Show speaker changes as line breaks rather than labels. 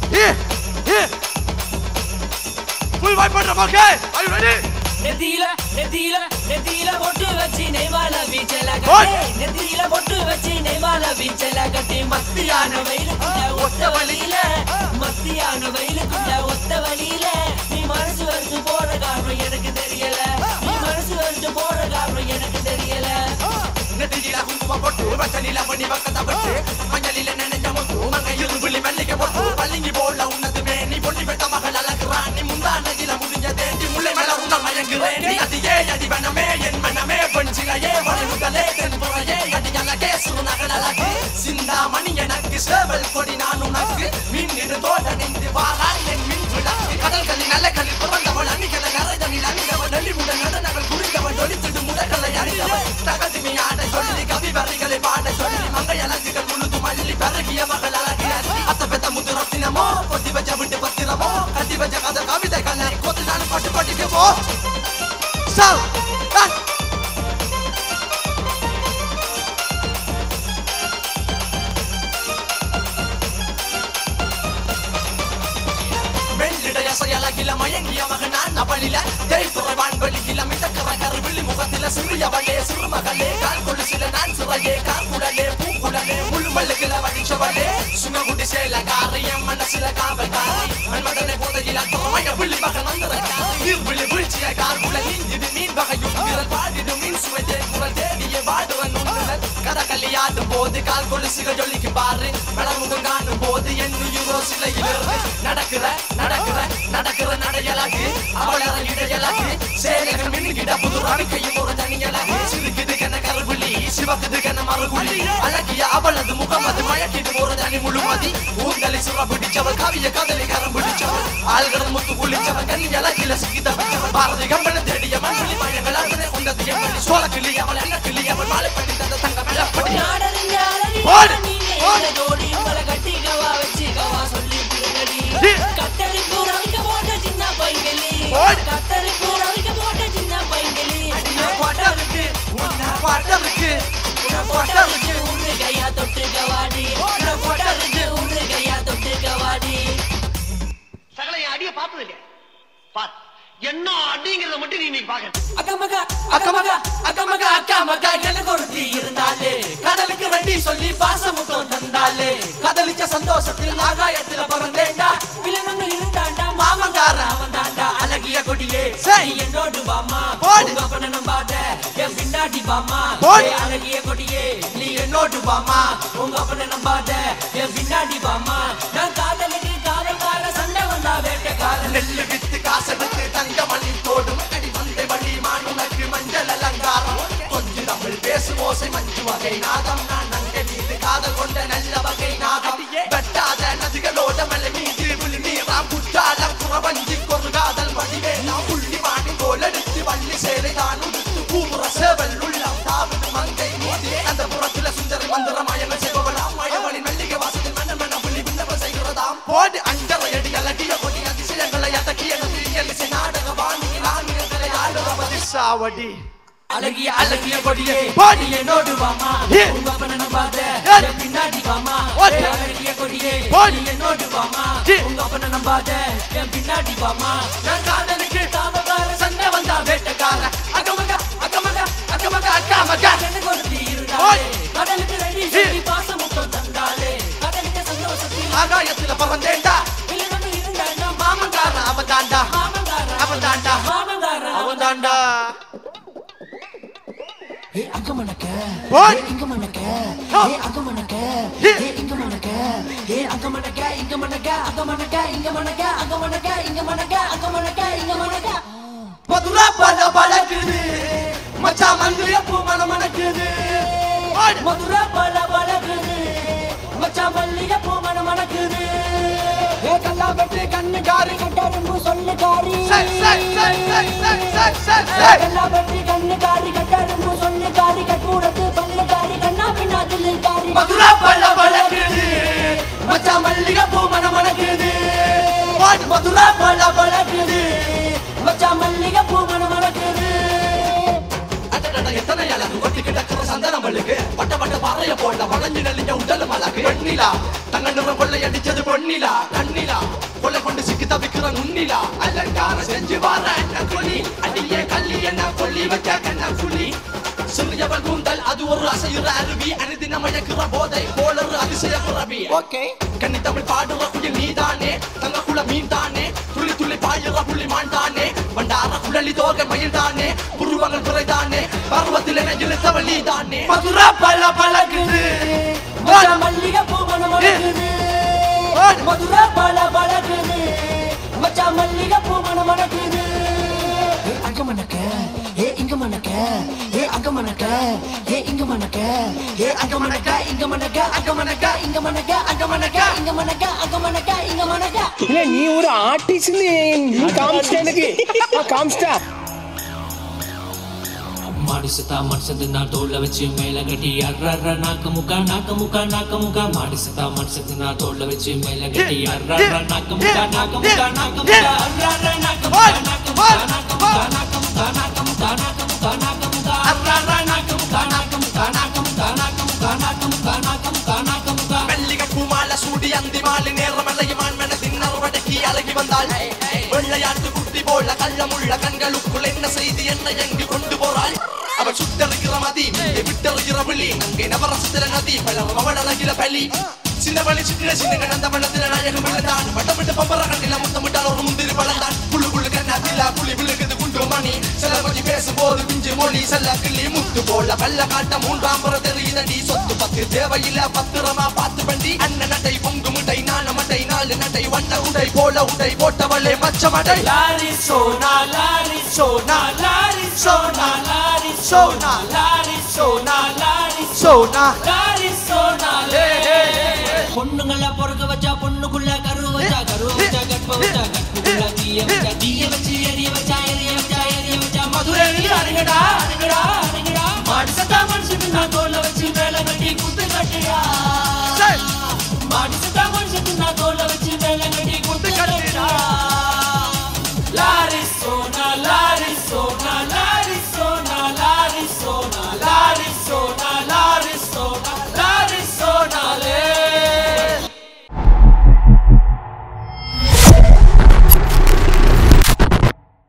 Here. Full vibe பண்றோம். Okay. Are you ready?
நெத்தியில பொட்டு வச்சி நெய்வால வீச்சல கட்டி நெத்தியில பொட்டு வச்சி நெய்வால வீச்சல கட்டி மத்தியான வெயிலுக்குள்ள ஒத்த வழியில நீ மனசு வந்து போற காரணம் எனக்கு தெரியல
நெத்தியில குங்குமம் போட்டு வச்சனில பண்ணி பக்கத்த பட்டு மஞ்சளில நனைஞ்ச முத்து மங்கையில் விழி மல்லிகை போட்டு பள்ளிங்கி போல உன்னது வேணி பொண்ணி வெட்ட மகள் அழகுறான் நீ முந்தானதில முடிஞ்ச தேண்டி முல்லை மேல உன்ன மயங்குறேன் நீ அதியே அடி வனமே என் மனமே பஞ்சிலையே வளைவுகளே தென்புறையே அடி அழகே சுருநகல் அழகு சிந்தாமணி எனக்கு சேவல் கொடி நான் உனக்கு மின்னிடு தோட்டணிந்து வாரான் என் மின் விளக்கு கடல்களின் அலைகளில் பிறந்தவள் அணிகளை கரைதனில் அணிந்தவள் நெல்லிமுடன் நடனங்கள் குறிந்தவள் ஒளித்திடு முடகளை அணிந்தவள் தகதிமி ஆட சொல்லி கவி வரிகளை பாட சொல்லி மங்கை அழகுகள் முழுது மல்லி பருகிய மகள் அழகிய அத்த பெத்த முத்து ரத்தினமோ கொத்தி வச்ச விட்டு பத்திரமோ கட்டி வச்ச கதை கவிதை கல்லை கொத்து நானும் பட்டு படிக்கவோ வெள்ளிடைய செயலகில மயங்கிய மகனான் அவளில தேய்துறை வான்பலியில மிதக்கிற கருவிழி முகத்தில சிறியவளே சிறுமகளே கால் கொலுசில நான் சிறையே கார்குடலே பூக்குடலே முள்ளுமல்லுகில வடிச்சவளே சுங்ககுடி சேலகாரி என் மனசில காவல்காரி மன்மதனை போதையில தோமைய விழி மகன் வந்தரக்காரி நீர்விழி வீழ்ச்சிய கார்குல நீந்திடு மீன் வகையும் விரல் பாடிடு மீன் சுவைத்தே குரல் தேடிய வாடுவன் உண்ணுதல் கதகளியாடும் போது கால் கொலுசுகள் ஜொலிக்கு பாரு மலர்முகம் காணும் போது என் உயிரோ சிலையிலிருந்து நடக்கிற நடையலாகு அவளர இடையலாகு சேலைகள் மின்னிட புது அணிக்கையும் ஒரு தனியலாகு சிறுக்குது கன கருவிழி சிவக்குது கன மறுகுழி அழகிய அவளது முகம் அது மயக்கிது ஒரு தனி முழுமதி ஊந்தலை சுர பிடிச்சவள் கவிய கதலை கரம் பிடிச்சவள் ஆள்கள் முத்து குளிச்சவள் கண்ணி அழகில சிக்கித வச்சவள் பாரதி கம்பள தேடிய மண்வெளி மயங்கள் அழகனை கொண்டது எவ்வளி சோழ கிளி அவள் என்ன கிளி அவள் மாலை பண்ணி தந்த தங்க வெள்ளப்படி
கத்தரி பூரவிக்க போட்ட சின்ன பைங்களி உரு கையா தொட்டு கவாடி
சகல என் அடிய பார்த்தது இல்லையா பார் என்ன அடிங்கிறத மட்டும் நீ பாக்க
அக்கமகா எனக்கு ஒருத்தி இருந்தாலே கடலுக்கு வண்டி சொல்லி பாசமுத்தம் தந்தாலே கதலிச்ச சந்தோஷத்தில் ஆகாயத்துல பறந்தேண்டா விலனங்க இருந்தாண்டா மாமங்கார அவன் தாண்டா அழகிய கொடியே நீ என்னோடு வாமா உங்க அப்பன நம்பாத என் பின்னாடி வாமா அழகிய கொடியே நீ என்னோடு வாமா உங்க அப்பன நம்பாத என் பின்னாடி வாமா நான் காதலுக்கு காதல்கார சண்டை வந்தா வேட்டைக்கார
நெல்லு வித்து காசெடுத்து தங்கமணி தோடும் அடி வந்தை வழி மானுனக்கு மஞ்சள் அலங்காரம் கொஞ்சம் தமிழ் பேசும் ஓசை மஞ்சு வகை நாதம் நான் நங்க மீது காதல் கொண்ட நல்ல வகை நாதம் வெட்டாத நதிகளோட மலை மீது விழி நீராம் குற்றாலம் குறவஞ்சி கொரு காதல் வடிவே நான் புள்ளி மாடி கோலெடுத்து வள்ளி சேலை தான் உடுத்து பூமுற சேவல் உள்ளம் தாவிடு மங்கை மீது அந்த புறத்துல சுந்தரி மந்திரமயங்கள் செய்பவளாம் மயவழி மல்லிகை வாசத்தில் மன்னன் மன புள்ளி விண்ணப்பம் செய்கிறதாம் போடு அஞ்சரை அடி அழகிய கொடி அதிசயங்களை அடக்கிய நதியலிசை நாடக வாணிக்கு நான்களை ஆளுவதி சாவடி அழகிய கொடியே பாடி என்னோடு வாமா உங்க அப்பன நம்பாத என் பின்னாடி வாமா அழகிய கொடியே பாடி என்னோடு வாமா உங்க அப்பன நம்பாத என் பின்னாடி வாமா நான் காதலுக்கு காவல்கார சண்டை வந்தா வேட்டைக்கார அக்கமகா எனக்கு ஒருத்தி இருந்தாலே கடலுக்கு ரெடி சொல்லி பாசமுத்தம் தந்தாலே கடலுக்கு சந்தோஷத்தில் ஆகாயத்துல பறந்தேண்டா விலனங்க இருந்தாண்டா மாமங்கார அவன் தாண்டா அங்கமனக்க இங்கமனக்க அங்கமனக்க இங்கமனக்க மதுரா பல பழகுது மச்சா மல்லிய பூ மணமணக்குது மதுரா பல பழகுது மச்சா மல்லிய பூ மணமணக்குது ஏ கல்லா வெட்டு கண்ணு காரி கட்டரும்பு சொல்லு காரி கல்லா வெட்டு கண்ணு காரி கட்டரும்பு சொல்லு காரி கட்டூடத்து பல்லு காரி கண்ணா பின்னாதில் காரி மதுரா பல பழகுது மச்சா மல்லிய பூ மணமணக்குது மதுரா பல பழகுது மச்சா மல்லிய பூ மணமணக்குது எத்தனை அழகு கொட்டி கிடக்கிற சந்தனம் வழுக்கு பட்ட பாறைய போல வளைஞ்சு நெல்லிய உடல் மலகு வெண்ணிலா தங்க நிறம் கொள்ளையடிச்சது பொன்னிலா கண்ணிலா கொலை கொண்டு சிக்கி தவிக்கிற நுண்ணிலா அலங்காரம் செஞ்சு வார என்ன கொல்லி அடியே கல்லி என்ன கொல்லி வச்ச கண்ண புலி சிறியவள் கூந்தல் அது ஒரு அசையுற அருவி அனுதினம் மயக்கிற போதை போல ஒரு அதிசய புறவி கண்ணி தமிழ் பாடுற குயில் நீதானே தங்க குல மீன் தானே துள்ளி துள்ளி பாயுற புள்ளி மான் தானே வண்டார குழலி தோகை மயில் தானே புருவங்கள் குறைதானே பருவத்தில் என இழுத்தவள் நீதானே
மதுரா பல பழகுது மல்லிகை பூ மணமணக்குது மதுரா பல பழகுது மச்சா மல்லிகை பூ மணமணக்குது அங்க மணக்க ஏ இங்க மணக்க ஏ அங்க மணக்க ஏ இங்க மணக்க ஏ அங்க மணக்க இங்க மணக்க அங்க மணக்க இங்க மணக்க அங்க மணக்க இங்க மணக்க அங்க மணக்க இங்க மணக்க
இல்ல நீ ஒரு ஆர்டிஸ்ட் நீ காமிச்சிட்ட எனக்கு காமிச்சிட்டா
மாடிசத்தா மனுஷது நான் தோல்ல வச்சு மேல கட்டி அர்ற நாக்க முக்கா நாக்க முக்கா நாக்க முக்கா மாடிசத்தா மனுஷது நான் தோல்ல வச்சு மேல கட்டி அர்ற நாக்க முக்கா நாக்க முக்கா நாக்க முக்கா அர்ற நாக்க முக்கா நாக்க முக்கா நாக்க முக்கா நாக்க முக்கா நாக்க முக்கா நாக்க முக்கா நாக்க முக்கா அர்ற நாக்க முக்கா நாக்க முக்கா நாக்க முக்கா நாக்க முக்கா நாக்க முக்கா நாக்க முக்கா நாக்க முக்கா
மல்லிகை பூமால சூடி அந்தி மாலை நேரம் அலையுமான் மனதின் அறுவடைக்கு அழகி வந்தாள் வெள்ளையாட்டு குட்டி போல கள்ளமுள்ள கண்களுக்குள் என்ன செய்தி என்ன எங்கு கொண்டு போறாள் அவள் சுட்டறுகிற மதி விட்டறுகிற விழி அங்கே நவரசத்தில நதி பலரும் அவள் அழகிற பலி சின்ன வழி சுற்றின சின்ன கடந்த பள்ளத்தில நாயகம் விழுந்தான் வட்டமிட்டு பம்பர கண்டில முத்தமிட்டால் ஒரு முந்திரி பழந்தான் புழு புழு கண்ணாத்தில புலி விழுகுது குண்டு மணி சில கொஞ்சி பேசும்போது பிஞ்சு மொழி செல்ல கிள்ளி முத்து போல பல்ல காட்ட மூன்றாம் புற தெரியுதடி சொத்து பத்து தேவையில்ல பத்திரமா பார்த்து பண்டி அண்ணன் நட்டை பொங்கு முட்டை நான மட்டை நாலு நட்டை வண்ண உடை போல உடை போட்டவளே மச்ச மடை
லாரி சோனா லாரி சோனா லாரி சோனா லாரி சோனா லாரி சோனா லாரி சோனா லாரி சோனா
பொண்ணுங்கள பொறுக்க வச்சா பொண்ணுக்குள்ள கரு வச்சா கற்ப வச்சா கற்புக்குள்ள தீய வச்சா